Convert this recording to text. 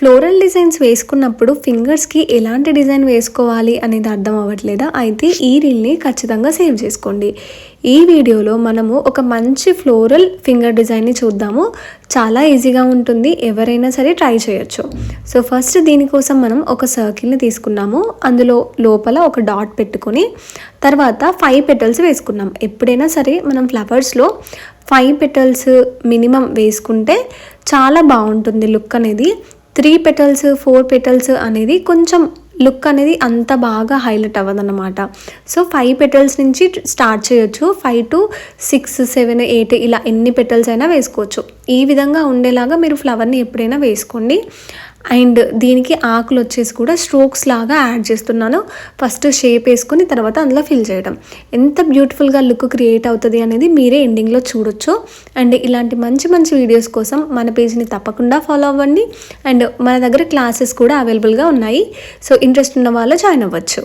Floral designs వేసుకున్నప్పుడు ఫింగర్స్కి ఎలాంటి design వేసుకోవాలి అనేది అర్థం అవ్వట్లేదా? అయితే ఈ రీల్ని ఖచ్చితంగా సేవ్ చేసుకోండి. ఈ వీడియోలో మనము ఒక మంచి ఫ్లోరల్ ఫింగర్ డిజైన్ని చూద్దాము. చాలా ఈజీగా ఉంటుంది, ఎవరైనా సరే ట్రై చేయొచ్చు. సో ఫస్ట్ దీనికోసం మనం ఒక సర్కిల్ని తీసుకున్నాము. అందులో లోపల ఒక డాట్ పెట్టుకొని తర్వాత 5 పెటల్స్ వేసుకున్నాం. ఎప్పుడైనా సరే మనం ఫ్లవర్స్లో 5 పెటల్స్ మినిమం వేసుకుంటే చాలా బాగుంటుంది లుక్ అనేది. 3 పెటల్స్ 4 పెటల్స్ అనేది కొంచెం లుక్ అనేది అంత బాగా హైలైట్ అవ్వదన్నమాట. సో 5 పెటల్స్ నుంచి స్టార్ట్ చేయొచ్చు. 5 to 6, 7, 8 ఇలా ఎన్ని పెటల్స్ అయినా వేసుకోవచ్చు. ఈ విధంగా ఉండేలాగా మీరు ఫ్లవర్ని ఎప్పుడైనా వేసుకోండి. అండ్ దీనికి ఆకులు వచ్చేసి కూడా స్ట్రోక్స్ లాగా యాడ్ చేస్తున్నాను. ఫస్ట్ షేప్ వేసుకొని తర్వాత అందులో ఫిల్ చేయడం. ఎంత బ్యూటిఫుల్గా లుక్ క్రియేట్ అవుతుంది అనేది మీరే ఎండింగ్లో చూడొచ్చు. అండ్ ఇలాంటి మంచి మంచి వీడియోస్ కోసం మన పేజ్ని తప్పకుండా ఫాలో అవ్వండి. అండ్ మన దగ్గర క్లాసెస్ కూడా అవైలబుల్గా ఉన్నాయి. సో ఇంట్రెస్ట్ ఉన్న వాళ్ళు జాయిన్ అవ్వచ్చు.